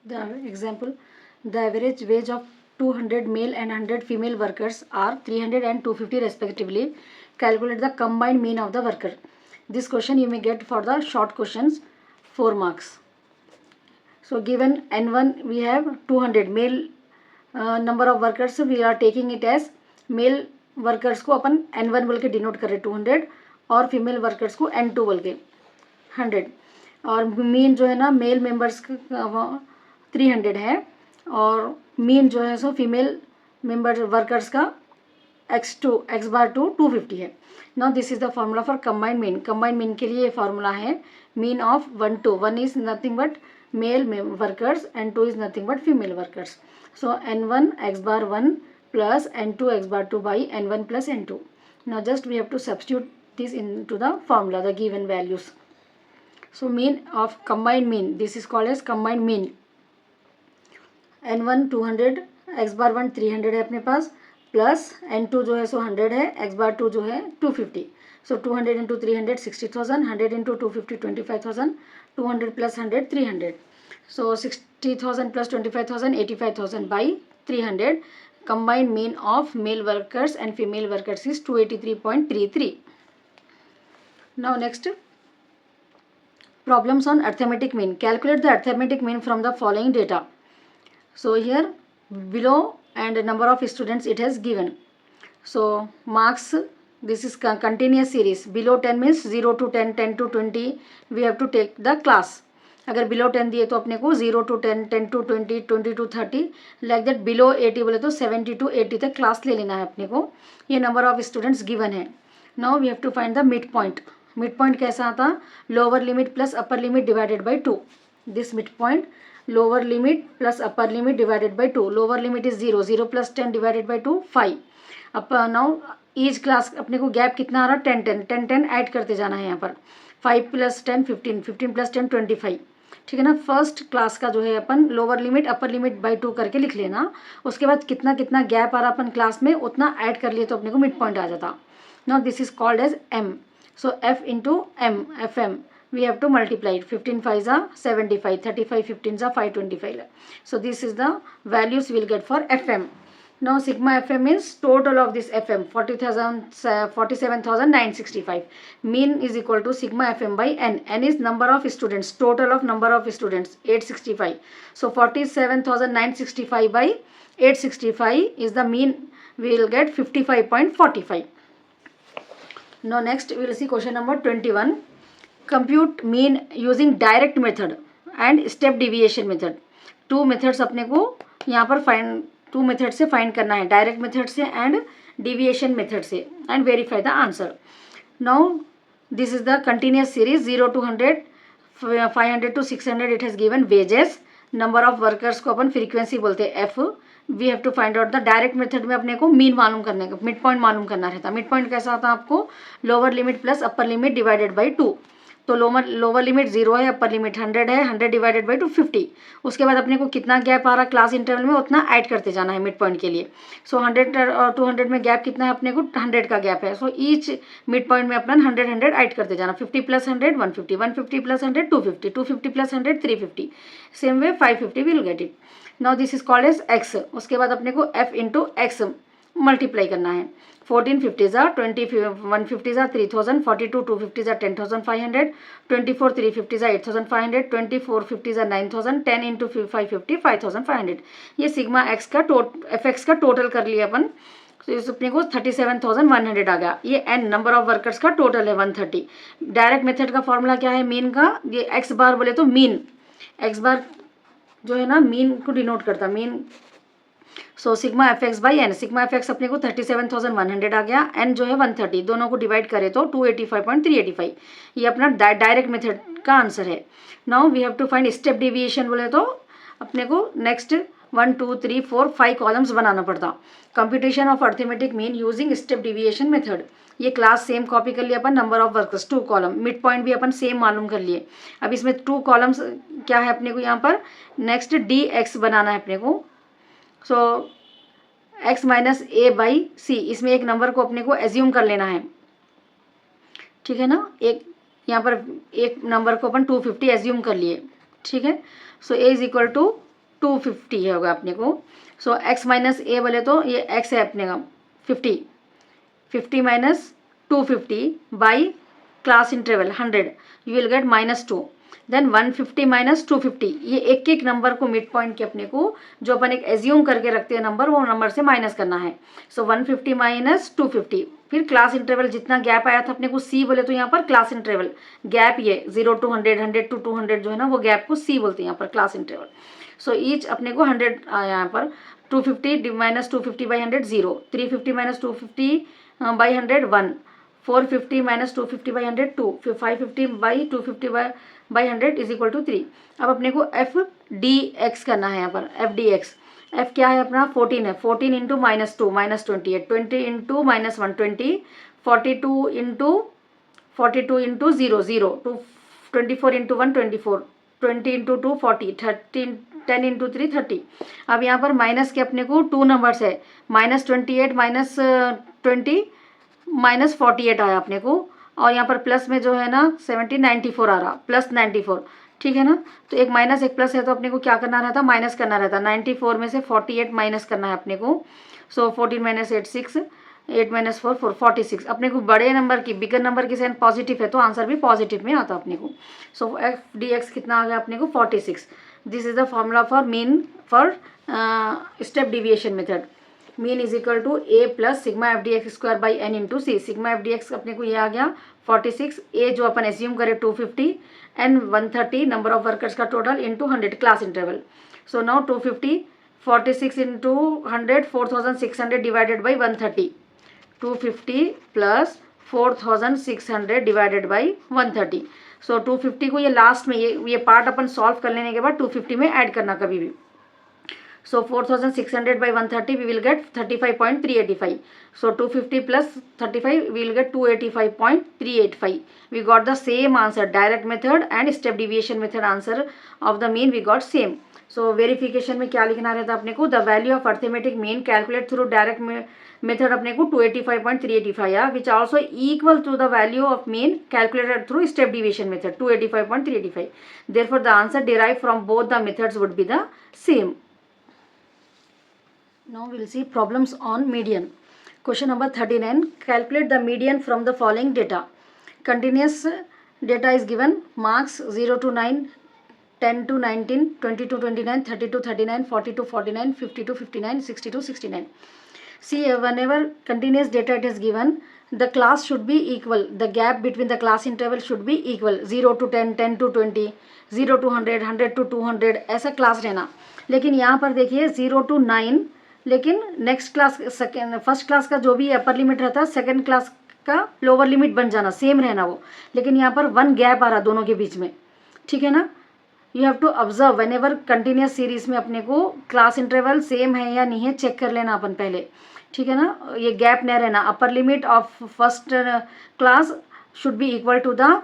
The example, the average wage of 200 male and 100 female workers are 300 and 250 respectively. Calculate the combined mean of the worker. This question you may get for the short questions, 4 marks. So given N1 we have 200 male number of workers, we are taking it as male workers को अपन N1 बोल के denote करें 200 और female workers को N2 बोल के 100 और mean जो है ना मेल मेंबर्स 300 है और मीन जो है सो फीमेल मेंबर वर्कर्स का x बार टू 250 है. Now this is the formula for combined mean. Combined mean के लिए ये फॉर्मूला है mean of 1 2. 1 is nothing but male workers and 2 is nothing but female workers. So n1 x bar 1 plus n2 x bar 2 by n1 plus n2. Now just we have to substitute this into the formula, the given values. So mean of combined mean, this is called as combined mean. n1 200 x bar 1 300 है अपने पास plus n2 जो है सो 100 है, x bar 2 जो है 250. So 200 into 300 60,000, 100 into 250 25,000, 200 plus 100 300. So 60,000 plus 25,000 85,000 by 300. Combined mean of male workers and female workers is 283.33. Now next, problems on arithmetic mean. Calculate the arithmetic mean from the following data. So here below and number of students it has given. So marks, this is continuous series. Below 10 means 0 to 10, 10 to 20. We have to take the class. अगर below 10 दिए तो अपने को 0 to 10, 10 to 20, 20 to 30, like that. below 80 बोले तो 70 to 80 तक class ले लेना है अपने को. ये नंबर ऑफ स्टूडेंट्स गिवन है. Now we have to find the mid point. Mid point कैसा आता? Lower limit plus upper limit divided by 2. This mid point, lower limit plus upper limit divided by 2. Lower limit is 0, 0 plus 10 divided by 2 5. अब now each class अपने को gap कितना आ रहा? 10 10 10 10 add करते जाना है यहाँ पर. 5 प्लस 10 15, 15 प्लस 10 25. ठीक है ना. फर्स्ट क्लास का जो है अपन lower limit upper limit by 2 करके लिख लेना. उसके बाद कितना कितना गैप आ रहा अपन क्लास में उतना ऐड कर लिए तो अपने को मिड पॉइंट आ जाता. Now this is called as M. So F into M, F M we have to multiply it. 15 5s are 75, 35 15s are 525. So this is the values we will get for fm. Now sigma fm is total of this fm 47,965. Mean is equal to sigma fm by n. N is number of students, total of number of students 865. So 47,965 by 865 is the mean. We will get 55.45. Now next we will see question number 21. Compute mean using direct method and step deviation method. 2 methods अपने को यहाँ पर find, 2 method से find करना है, direct method से and deviation method से, and verify the answer. Now this is the continuous series 0 to 100, 500 to 600 it has given wages. Number of workers को अपन फ्रीक्वेंसी बोलते हैं F. We have to find out the direct method में अपने को mean मालूम करने का, मिड पॉइंट मालूम करना रहता. मिड पॉइंट कैसा आता है आपको? Lower limit plus upper limit divided by 2. तो लोअर लिमिट 0 है, अपर लिमिट 100 है, 100 डिवाइडेड बाई 250. उसके बाद अपने को कितना गैप आ रहा क्लास इंटरवल में उतना ऐड करते जाना है मिड पॉइंट के लिए. सो 100 और 200 में गैप कितना है अपने को? 100 का गैप है. सो ईच मिड पॉइंट में अपना 100 100 ऐड करते जाना. 50 plus 100 150, 150 plus 100 250, 250 plus 100 350. Same way 550 will get it. Now this is called as X. उसके बाद अपने को एफ इंटू एक्स मल्टीप्लाई करना है. 14 50s are 20, 150s are 3000, 42 250s are 10,500, 24 350s are 8,500, 24 50s are 9,000, 10 into 550 5,500. ये सिग्मा एक्स का F x का total कर लिया अपन. तो इस अपने को 37,100 आ गया. ये एन नंबर ऑफ वर्कर्स का टोटल है 130. डायरेक्ट मेथड का फॉर्मूला क्या है मीन का? ये एक्स बार बोले तो मीन, एक्स बार जो है ना मीन को डिनोट करता, mean. So sigma F X by N. Sigma F X अपने को 37,100 आ गया, एन जो है 130. दोनों को डिवाइड करें तो 285.385. ये अपना डायरेक्ट मेथड का आंसर है. Now we have to find step deviation बोले तो अपने को नेक्स्ट 1 2 3 4 5 कॉलम्स बनाना पड़ता. Computation of arithmetic mean using step deviation method. ये क्लास सेम कॉपी कर लिया अपन. Number of workers 2 column, mid point भी अपन सेम मालूम कर लिए. अब इसमें 2 कॉलम्स क्या है अपने को यहाँ पर? नेक्स्ट डी एक्स बनाना है अपने को. सो x माइनस ए बाई सी, इसमें एक नंबर को अपने को एज्यूम कर लेना है. ठीक है ना. एक यहाँ पर एक नंबर को अपन 250 एज्यूम कर लिए. ठीक है. सो a इज इक्वल टू 250 होगा अपने को। सो x माइनस ए बोले तो ये x है अपने का 50 minus 250 by class interval 100, you will get -2। Then 150 minus 250, ये एक एक नंबर को मिड पॉइंट के अपने को जो अपन एक एज्यूम करके रखते हैं नंबर, वो नंबर से माइनस करना है। सो 150 माइनस 250, फिर क्लास इंटरवल जितना गैप आया था अपने को c बोले तो यहाँ पर क्लास इंटरवल गैप ये 0 to 100, 100 to 200 जो है ना वो गैप को c बोलते हैं यहाँ पर क्लास इंटरवल। सो ईच अपने को 100 आया यहाँ पर। 250 minus 250 by 100 0, 350 minus 250 by 100 1, 450 minus 250 by 100 2, फिर 550 by 250 by 100 is equal to 3। अब अपने को एफ डी एक्स करना है यहाँ पर। एफ डी एक्स, एफ क्या है अपना 14 है, 14 into -2 -28, 20 into -120, 42 into 0 0, 24 into 1 24, 20 into 2 40, 13 10 into 3 30। अब यहाँ पर माइनस के अपने को 2 नंबर्स है, -28 -20 -48 आया अपने को, और यहाँ पर प्लस में जो है ना 70 94 आ रहा, प्लस 94, ठीक है ना। तो एक माइनस एक प्लस है तो अपने को क्या करना रहता, माइनस करना रहता। 94 में से 48 माइनस करना है अपने को। सो 14 माइनस 8 6, 8 माइनस 4 4, 46। अपने को बड़े नंबर की, बिगर नंबर की साइन पॉजिटिव है तो आंसर भी पॉजिटिव में आता अपने को। सो एफ डी एक्स कितना आ गया अपने को 46। This is the formula for mean for step deviation method. Mean is equal to A plus sigma F D X square by N into C. Sigma F D X अपने को ये आ गया 46, ए जो अपन assume करें 250, एन 130 नंबर ऑफ वर्कर्स का total into 100 class interval. So now 250 46 into 100 4600 divided by 130, 250 plus 4600 divided by 130। सो 250 को ये last में ये पार्ट अपन सॉल्व कर लेने के बाद 250 में ऐड करना कभी भी। So 4600 by 130 we will get 35.385. So 250 plus 35 we will get 285.385. We got the same answer. Direct method and step deviation method answer of the mean we got same. So verification में क्या लिखना रहता अपने को, the value of arithmetic mean calculate through direct method अपने को 285.385 या which also equal to the value of mean calculated through step deviation method 285.385. Therefore the answer derived from both the methods would be the same. Now we will see problems on median. Question number 39. Calculate the median from the following data. Continuous data is given. Marks 0 to 9, 10 to 19, 20 to 29, 30 to 39, 40 to 49, 50 to 59, 60 to 69. See, whenever continuous data it is given, the class should be equal. The gap between the class interval should be equal. 0 to 10, 10 to 20, 0 to 100, 100 to 200 ऐसा class रहना। लेकिन यहाँ पर देखिए 0 to 9, लेकिन next class second first class का जो भी अपर लिमिट रहता है सेकेंड क्लास का लोअर लिमिट बन जाना, सेम रहना वो। लेकिन यहाँ पर 1 गैप आ रहा दोनों के बीच में, ठीक है ना। You have to observe whenever continuous series में अपने को क्लास इंटरवल सेम है या नहीं है चेक कर लेना अपन पहले, ठीक है ना। ये गैप नहीं रहना। Upper limit of first class should be equal to the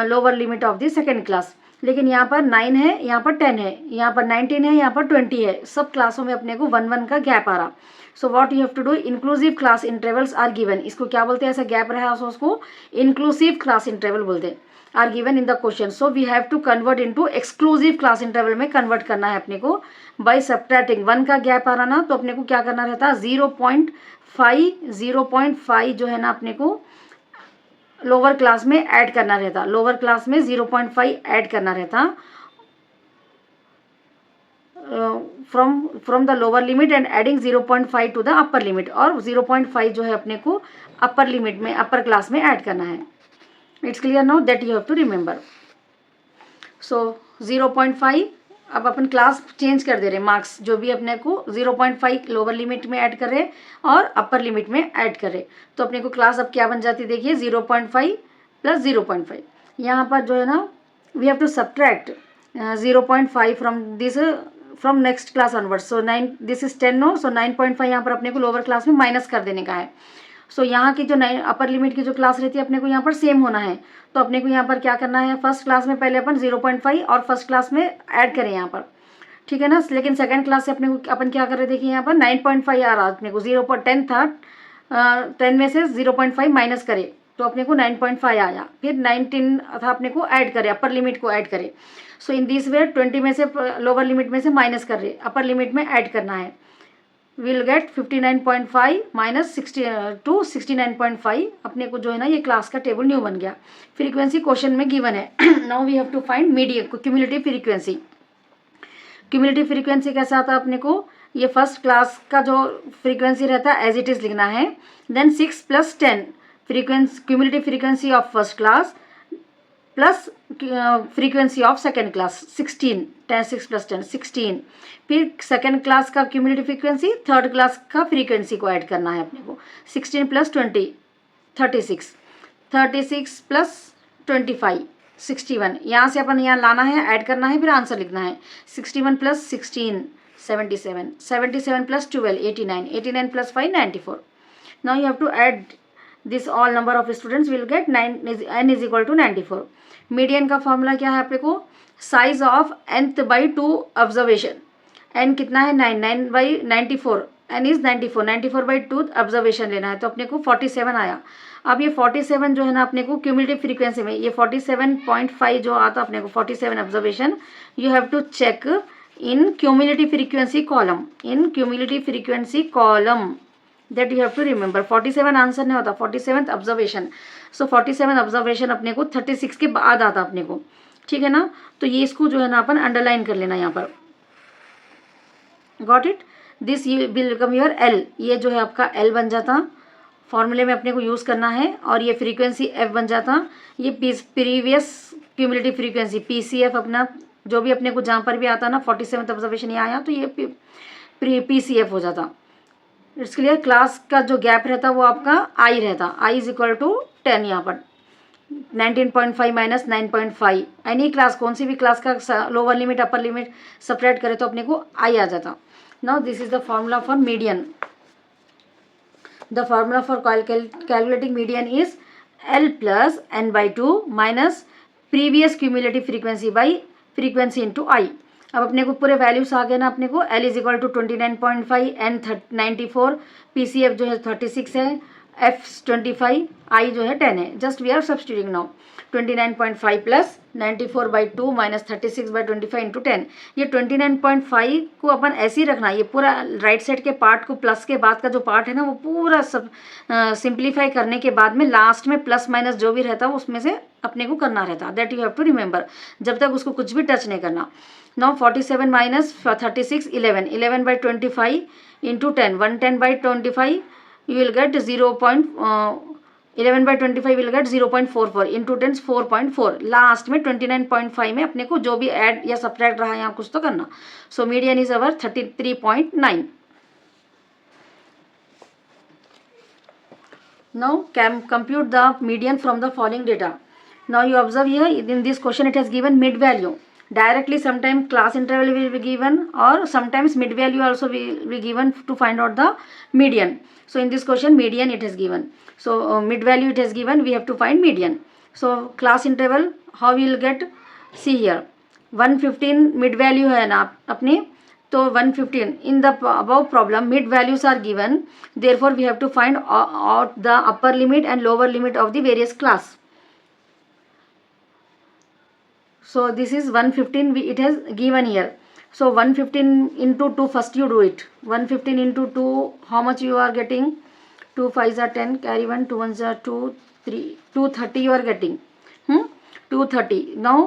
lower limit of the second class. लेकिन यहाँ पर 9 है, यहाँ पर 10 है, यहाँ पर 19 है, यहाँ पर 20 है, सब क्लासों में अपने को 1 का गैप आ रहा। So what you have to do, inclusive class intervals are given. इसको क्या बोलते हैं, ऐसा गैप रहा उसको इंक्लूसिव क्लास इंटरवल बोलते हैं, are given in the question. So we have to convert into exclusive class interval में कन्वर्ट करना है अपने को बाय सब्ट्रैक्टिंग। 1 का गैप आ रहा ना, तो अपने को क्या करना रहता है 0.5 जो है ना अपने को लोअर क्लास में ऐड करना रहता। लोअर क्लास में 0.5 ऐड करना रहता from the lower limit and adding 0.5 to the upper limit, और 0.5 जो है अपने को अपर लिमिट में अपर क्लास में ऐड करना है। It's clear now, that you have to remember. So 0.5 अब अपन क्लास चेंज कर दे रहे, मार्क्स जो भी अपने को 0.5 लोअर लिमिट में ऐड कर रहे और अपर लिमिट में ऐड कर रहे, तो अपने को क्लास अब क्या बन जाती है देखिए 0.5 प्लस 0.5। यहाँ पर जो है ना we have to subtract 0.5 from this from next class onwards. So 9 this is 10 no, so 9.5 यहाँ पर अपने को लोअर क्लास में माइनस कर देने का है। सो यहाँ की जो अपर लिमिट की जो क्लास रहती है अपने को यहाँ पर सेम होना है, तो अपने को यहाँ पर क्या करना है, फर्स्ट क्लास में पहले अपन 0.5 और फर्स्ट क्लास में ऐड करें यहाँ पर, ठीक है ना। लेकिन सेकंड क्लास से अपने को अपन क्या कर रहे देखिए यहाँ पर 9.5 आ रहा अपने को, 0.10 था, 10 में से 0.5 माइनस करे तो अपने को 9.5 आया। फिर 19 था, अपने को ऐड करे, अपर लिमिट को ऐड करे। सो इन दिस वे 20 में से लोअर लिमिट में से माइनस कर रहे, अपर लिमिट में ऐड करना है। Will get 59.5 minus 69.5। अपने को जो है ना ये क्लास का टेबल न्यू बन गया। फ्रीक्वेंसी क्वेश्चन में गिवन है। Now we have to find median cumulative frequency. Cumulative frequency कैसा आता है अपने को, ये फर्स्ट क्लास का जो फ्रीक्वेंसी रहता है एज इट इज लिखना है। Then 6 + 10 cumulative frequency of first class plus frequency of second class 16, 10 6 + 10 16। फिर सेकेंड क्लास का क्यूमुलेटिव फ्रीक्वेंसी, थर्ड क्लास का फ्रीक्वेंसी को ऐड करना है अपने को। 16 + 20 36, 36 + 25 61। यहाँ से अपन यहाँ लाना है, ऐड करना है, फिर आंसर लिखना है। 61 + 16 77, 77 + 12 89, 89 + 5 94। Now you have to add this all number of students, will get n = 94। Median का फॉर्मूला क्या है अपने को, size of nth/2 observation. n कितना है 9, 9/94, n इज 94, 94/2 ऑब्जर्वेशन लेना है, तो अपने को 47 आया। अब ये 47 जो है ना अपने को क्यूमुलेटिव फ्रीक्वेंसी में ये 47.5 जो आता अपने को 47 observation, you have to check in cumulative frequency column, in cumulative frequency column, that you have to remember. 47 answer नहीं होता, 47th ऑब्जर्वेशन। सो 47 ऑब्जर्वेशन अपने को 36 के बाद आता अपने को, ठीक है ना। तो ये इसको जो है ना अपन अंडरलाइन कर लेना यहाँ पर। Got it. This will become your L, ये जो है आपका एल बन जाता, फॉर्मूले में अपने को यूज़ करना है। और ये फ्रीक्वेंसी एफ बन जाता, ये प्रीवियस क्यूमुलेटिव फ्रीक्वेंसी PCF अपना जो भी अपने को जहाँ पर भी आता ना 47th ऑब्जर्वेशन ये आया तो ये PCF हो जाता। It's clear. क्लास का जो गैप रहता वो आपका आई रहता, I = 10। यहाँ पर 19.5 - 9.5, एनी क्लास कौन सी भी क्लास का lower limit upper limit separate करे तो अपने को I आ जाता। Now this is the formula for median. The formula for calculating median is L + n/2 minus previous cumulative frequency by frequency into I। अब अपने को पूरे वैल्यूज आ गए ना अपने को। L = 29.5, n 94, PCF जो है 36 है, F 25, I जो है 10 है। Just we are substituting now. 29.5 + 94/2 minus 36/25 into 10। ये 29.5 को अपन ऐसे ही रखना, ये पूरा राइट साइड के पार्ट को प्लस के बाद का जो पार्ट है ना वो पूरा सब सिंप्लीफाई करने के बाद में लास्ट में प्लस माइनस जो भी रहता है उसमें से अपने को करना रहता, that you have to remember. जब तक उसको कुछ भी टच नहीं करना। Now 47 - 36 11, 11/25 into 10, 110/25 you will get 11/25 will get 0.44 into 10 4.4। Last में 29.5 में अपने को जो भी ऐड या सब्ट्रैक्ट रहा है यहाँ कुछ तो करना। So median is our 33.9। Now compute the median from the following data. Now you observe here in this question it has given mid value. Directly sometimes class interval will be given or sometimes mid value also will be given to find out the median. So in this question median it has given. So mid value it has given, we have to find median. So class interval how we will get, see here 115 mid value है ना अपने, तो 115 in the above problem mid values are given, therefore we have to find out the upper limit and lower limit of the various class. So this is 115 it has given here. So 115 into 2 first you do it. 115 into 2 how much you are getting, 2 5s are 10, carry 1, 2 1s are 2 3, 230 you are getting 230. Now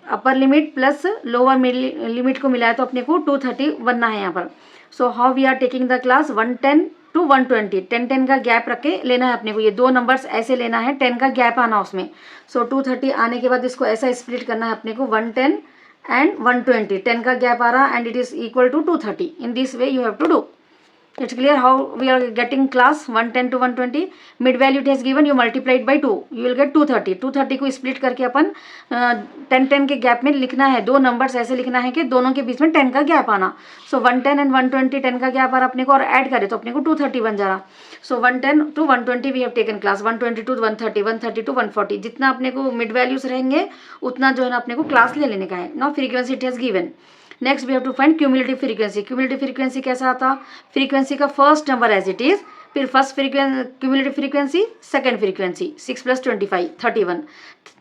upper limit plus lower limit को मिलाया तो अपने को 230 बनना है यहाँ पर। So how we are taking the class 110 to 120, 10 का गैप रख के लेना है अपने को। ये दो नंबर्स ऐसे लेना है, 10 का गैप आना उसमें। सो 230 आने के बाद इसको ऐसा स्प्लिट करना है अपने को 110 एंड 120, 10 का गैप आ रहा and it is equal to 230। In this way you have to do. It's clear how we are getting class 110 to 120. Mid value it has given, you multiply it by 2, you will get 230. 230 को split करके अपन 10 के gap में लिखना है। दो numbers ऐसे लिखना है कि दोनों के बीच में 10 का गैप आना। सो 110 एंड 120 10 का गैप आ रहा अपने को और ऐड करें तो अपने को 230 बन जा रहा। So 110 to 120 we have taken class, 120 to 130, 130 to 140। जितना अपने को मिड वैल्यूज रहेंगे उतना जो है ना अपने को क्लास ले लेने का है। Now frequency it has given. Next we have to find cumulative frequency. Cumulative frequency कैसा आता, फ्रीक्वेंसी का first number as it is, फिर first cumulative frequency, second frequency 6 + 25 31,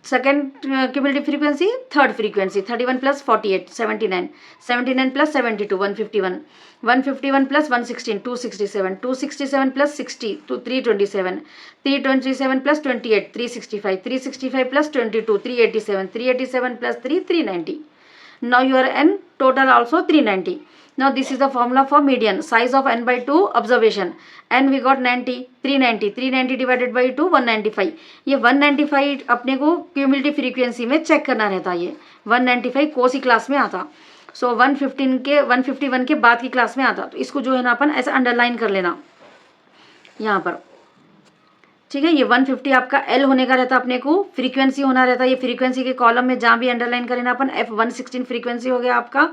second cumulative frequency, third frequency 31 + 48 79, 79 + 72 151, 151 + 116 267, 267 + 60 327, 327 + 28 365, 365 + 22 387, 387 + 3 390. Now your n total also 390. Now this is the formula for median. Size of n by 2 observation. n we got 90, 390, 390 divided by 2 195. ये 195 अपने को cumulative frequency में check करना रहता है। ये 195 कौन सी class में आता, सो 151 के बाद की क्लास में आता। तो इसको जो है ना अपन ऐसे अंडरलाइन कर लेना यहाँ पर, ठीक है। ये 150 आपका एल होने का रहता, अपने को फ्रीक्वेंसी होना रहता है। ये फ्रीक्वेंसी के कॉलम में जहाँ भी अंडरलाइन करें ना अपन, F116 फ्रीक्वेंसी हो गया आपका,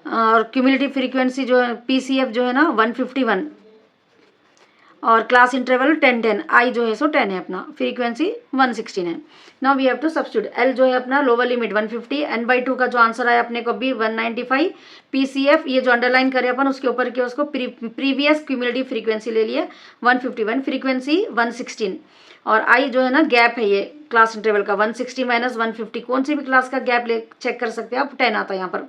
और क्यूमुलेटिव फ्रीक्वेंसी जो है PCF जो है ना 151, और क्लास इंटरवल 10 10, आई जो है सो 10 है, अपना फ्रीक्वेंसी 116 है। Now we have to substitute, L जो है अपना लोअर लिमिट 150, n/2 का जो आंसर आया अपने को भी 195, PCF ये जो अंडरलाइन करे अपन उसके ऊपर के उसको प्रीवियस क्यूमुलेटिव फ्रीक्वेंसी ले लिए 151, फ्रीक्वेंसी 116, और आई जो है ना गैप है ये क्लास इंटरवल का 160 - 150, कौन सी भी क्लास का गैप ले चेक कर सकते हैं आप, 10 आता है यहाँ पर।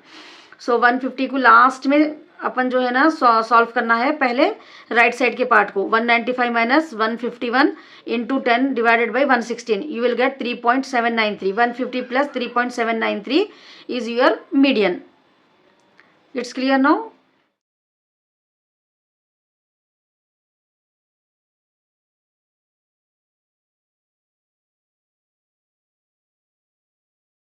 सो 150 को लास्ट में अपन जो है ना सॉल्व करना है, पहले राइट साइड के पार्ट को 195 - 151 × 10 divided by 116, you will gate 3.793, 150 + 3.793 is your median. It's clear now.